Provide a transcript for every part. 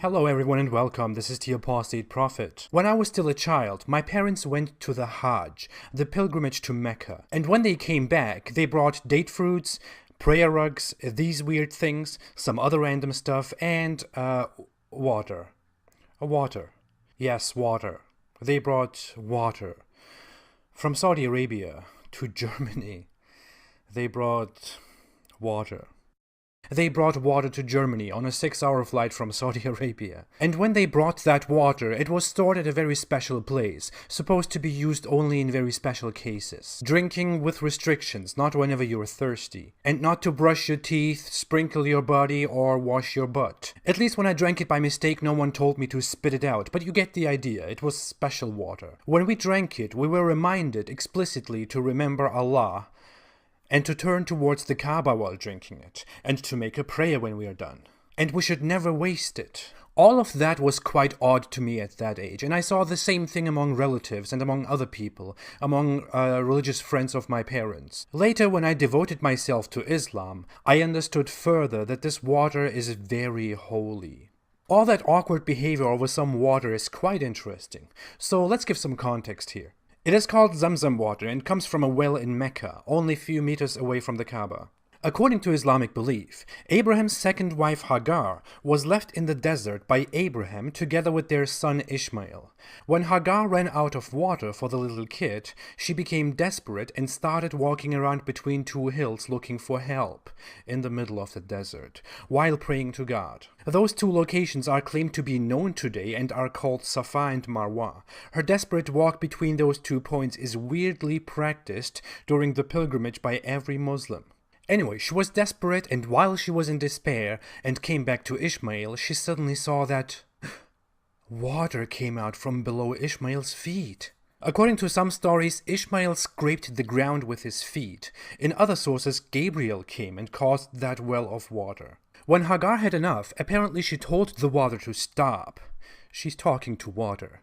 Hello everyone and welcome, this is the Apostate Prophet. When I was still a child, my parents went to the Hajj, the pilgrimage to Mecca, and when they came back, they brought date fruits, prayer rugs, these weird things, some other random stuff, and, water. Water. Yes, water. They brought water. From Saudi Arabia to Germany, they brought water. They brought water to Germany on a 6-hour flight from Saudi Arabia. And when they brought that water, it was stored at a very special place, supposed to be used only in very special cases. Drinking with restrictions, not whenever you're thirsty. And not to brush your teeth, sprinkle your body, or wash your butt. At least when I drank it by mistake, no one told me to spit it out, but you get the idea, it was special water. When we drank it, we were reminded explicitly to remember Allah, and to turn towards the Kaaba while drinking it, and to make a prayer when we are done. And we should never waste it. All of that was quite odd to me at that age, and I saw the same thing among relatives and among other people, among religious friends of my parents. Later, when I devoted myself to Islam, I understood further that this water is very holy. All that awkward behavior over some water is quite interesting, so let's give some context here. It is called Zamzam water and comes from a well in Mecca, only a few meters away from the Kaaba. According to Islamic belief, Abraham's second wife Hagar was left in the desert by Abraham together with their son Ishmael. When Hagar ran out of water for the little kid, she became desperate and started walking around between two hills looking for help in the middle of the desert, while praying to God. Those two locations are claimed to be known today and are called Safa and Marwa. Her desperate walk between those 2 points is weirdly practiced during the pilgrimage by every Muslim. Anyway, she was desperate, and while she was in despair and came back to Ishmael, she suddenly saw that water came out from below Ishmael's feet. According to some stories, Ishmael scraped the ground with his feet. In other sources, Gabriel came and caused that well of water. When Hagar had enough, apparently she told the water to stop. She's talking to water.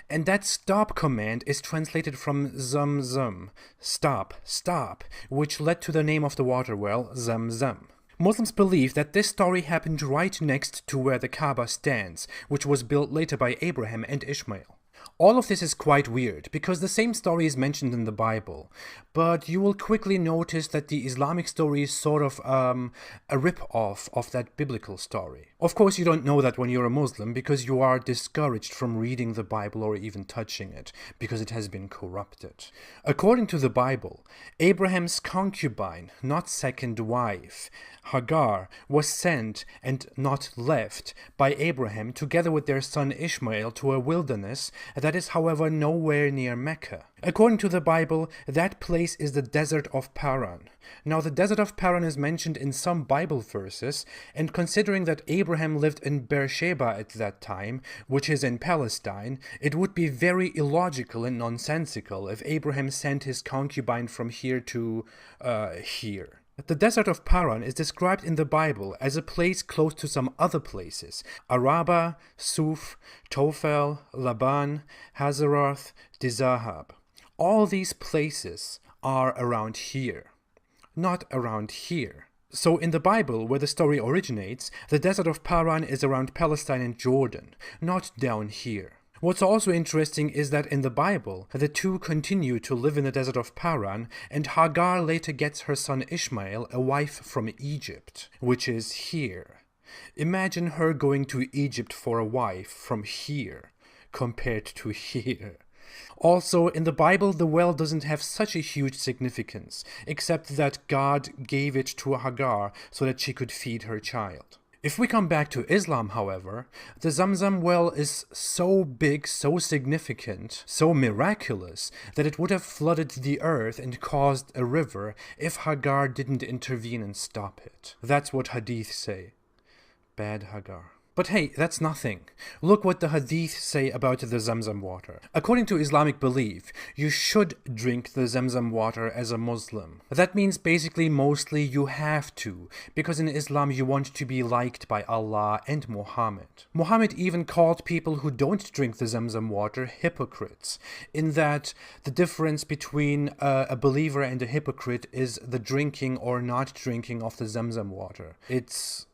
And that stop command is translated from Zamzam, stop, stop, which led to the name of the water well, Zamzam. Muslims believe that this story happened right next to where the Kaaba stands, which was built later by Abraham and Ishmael. All of this is quite weird, because the same story is mentioned in the Bible, but you will quickly notice that the Islamic story is sort of a rip-off of that biblical story. Of course, you don't know that when you're a Muslim, because you are discouraged from reading the Bible or even touching it, because it has been corrupted. According to the Bible, Abraham's concubine, not second wife, Hagar, was sent and not left by Abraham together with their son Ishmael to a wilderness that is, however, nowhere near Mecca. According to the Bible, that place is the desert of Paran. Now, the desert of Paran is mentioned in some Bible verses, and considering that Abraham lived in Beersheba at that time, which is in Palestine, it would be very illogical and nonsensical if Abraham sent his concubine from here to here. The desert of Paran is described in the Bible as a place close to some other places: Araba, Suf, Tophel, Laban, Hazeroth, Dizahab. All these places are around here, not around here. So in the Bible, where the story originates, the desert of Paran is around Palestine and Jordan, not down here. What's also interesting is that in the Bible, the two continue to live in the desert of Paran, and Hagar later gets her son Ishmael a wife from Egypt, which is here. Imagine her going to Egypt for a wife from here, compared to here. Also, in the Bible, the well doesn't have such a huge significance, except that God gave it to Hagar so that she could feed her child. If we come back to Islam, however, the Zamzam well is so big, so significant, so miraculous, that it would have flooded the earth and caused a river if Hagar didn't intervene and stop it. That's what Hadith say. Bad Hagar. But hey, that's nothing. Look what the Hadith say about the Zamzam water. According to Islamic belief, you should drink the Zamzam water as a Muslim. That means basically mostly you have to, because in Islam you want to be liked by Allah and Muhammad. Muhammad even called people who don't drink the Zamzam water hypocrites, in that the difference between a believer and a hypocrite is the drinking or not drinking of the Zamzam water. It's...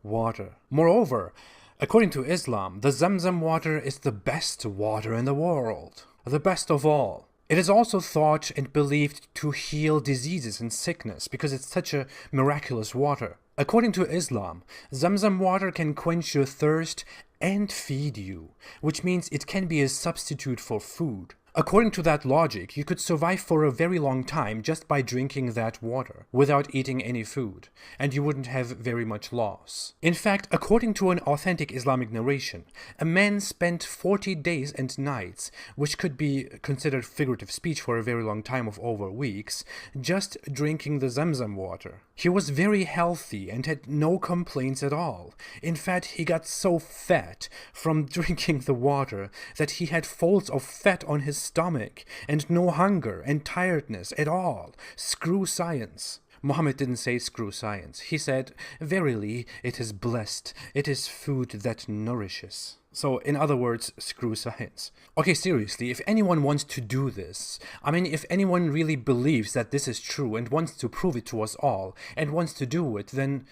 water. Moreover, according to Islam, the Zamzam water is the best water in the world, the best of all. It is also thought and believed to heal diseases and sickness because it's such a miraculous water. According to Islam, Zamzam water can quench your thirst and feed you, which means it can be a substitute for food. According to that logic, you could survive for a very long time just by drinking that water, without eating any food, and you wouldn't have very much loss. In fact, according to an authentic Islamic narration, a man spent 40 days and nights, which could be considered figurative speech for a very long time of over weeks, just drinking the Zamzam water. He was very healthy and had no complaints at all. In fact, he got so fat from drinking the water that he had folds of fat on his stomach and no hunger and tiredness at all. Screw science. Muhammad didn't say screw science. He said, verily, it is blessed. It is food that nourishes. So, in other words, screw science. Okay, seriously, if anyone wants to do this, I mean, if anyone really believes that this is true and wants to prove it to us all and wants to do it, then...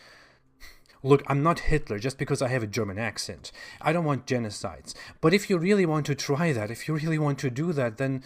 Look, I'm not Hitler just because I have a German accent. I don't want genocides. But if you really want to try that, if you really want to do that, then...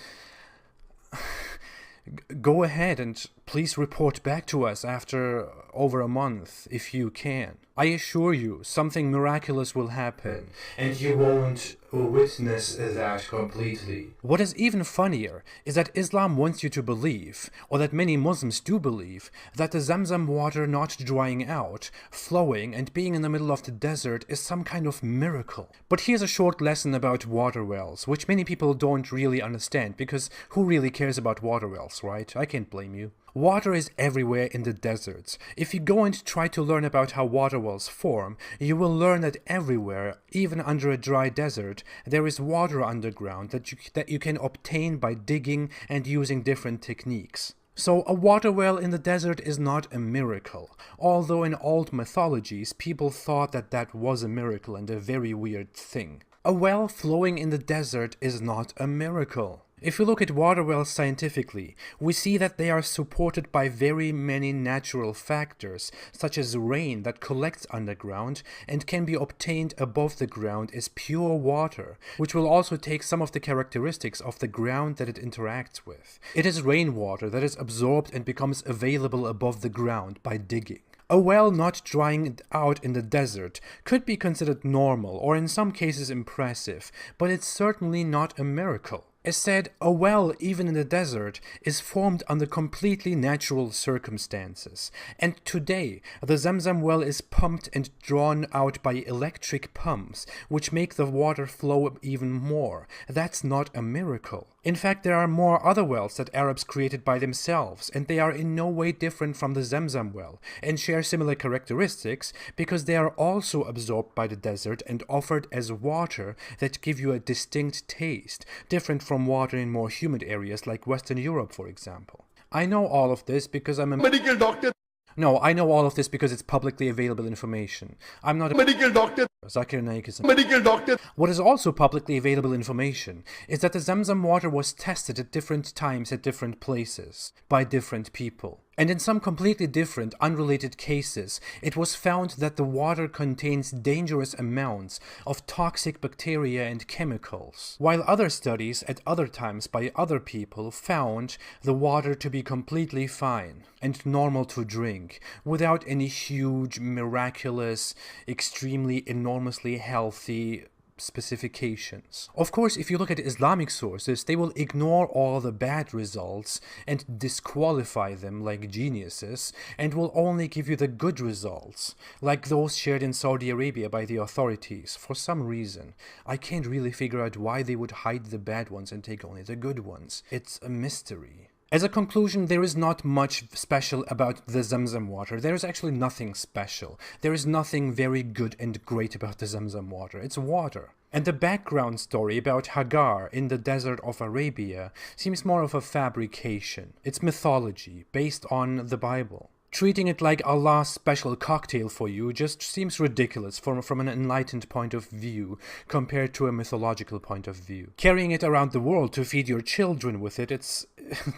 go ahead and please report back to us after over a month, if you can. I assure you, something miraculous will happen, and you won't witness that completely. What is even funnier is that Islam wants you to believe, or that many Muslims do believe, that the Zamzam water not drying out, flowing, and being in the middle of the desert is some kind of miracle. But here's a short lesson about water wells, which many people don't really understand, because who really cares about water wells, right? I can't blame you. Water is everywhere in the deserts. If you go and try to learn about how water wells form, you will learn that everywhere, even under a dry desert, there is water underground that you can obtain by digging and using different techniques. So a water well in the desert is not a miracle, although in old mythologies people thought that that was a miracle and a very weird thing. A well flowing in the desert is not a miracle. If we look at water wells scientifically, we see that they are supported by very many natural factors, such as rain that collects underground and can be obtained above the ground as pure water, which will also take some of the characteristics of the ground that it interacts with. It is rainwater that is absorbed and becomes available above the ground by digging. A well not drying out in the desert could be considered normal or in some cases impressive, but it's certainly not a miracle. As said, a well, even in the desert, is formed under completely natural circumstances. And today, the Zamzam well is pumped and drawn out by electric pumps, which make the water flow even more. That's not a miracle. In fact, there are more other wells that Arabs created by themselves, and they are in no way different from the Zamzam well, and share similar characteristics because they are also absorbed by the desert and offered as water that give you a distinct taste, different from water in more humid areas like Western Europe, for example. I know all of this because I'm a medical doctor. No, I know all of this because it's publicly available information. I'm not a medical doctor. Zakir Naik is a medical doctor. What is also publicly available information is that the Zamzam water was tested at different times at different places by different people. And in some completely different, unrelated cases, it was found that the water contains dangerous amounts of toxic bacteria and chemicals, while other studies at other times by other people found the water to be completely fine and normal to drink, without any huge, miraculous, extremely, enormously healthy specifications. Of course, if you look at Islamic sources, they will ignore all the bad results and disqualify them like geniuses, and will only give you the good results, like those shared in Saudi Arabia by the authorities. For some reason, I can't really figure out why they would hide the bad ones and take only the good ones. It's a mystery. As a conclusion, there is not much special about the Zamzam water. There is actually nothing special. There is nothing very good and great about the Zamzam water. It's water. And the background story about Hagar in the desert of Arabia seems more of a fabrication. It's mythology based on the Bible. Treating it like Allah's special cocktail for you just seems ridiculous from an enlightened point of view compared to a mythological point of view. Carrying it around the world to feed your children with it,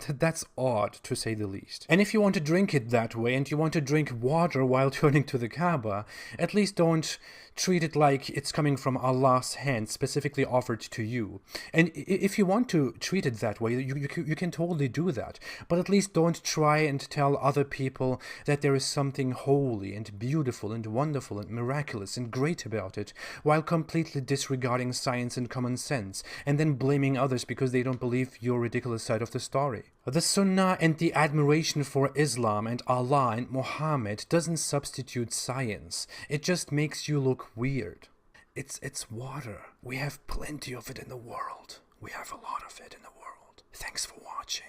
that's odd, to say the least. And if you want to drink it that way, and you want to drink water while turning to the Kaaba, at least don't treat it like it's coming from Allah's hand, specifically offered to you. And if you want to treat it that way, you can totally do that. But at least don't try and tell other people that there is something holy and beautiful and wonderful and miraculous and great about it, while completely disregarding science and common sense, and then blaming others because they don't believe your ridiculous side of the story. The Sunnah and the admiration for Islam and Allah and Muhammad doesn't substitute science. It just makes you look weird. It's water. We have plenty of it in the world. We have a lot of it in the world. Thanks for watching.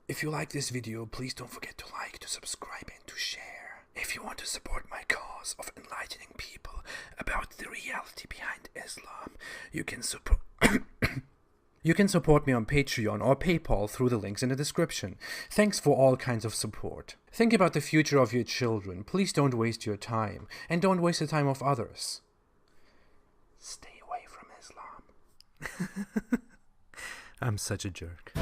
If you like this video, please don't forget to like, to subscribe, and to share. If you want to support my cause of enlightening people about the reality behind Islam, you can support... You can support me on Patreon or PayPal through the links in the description. Thanks for all kinds of support. Think about the future of your children. Please don't waste your time. And don't waste the time of others. Stay away from Islam. I'm such a jerk.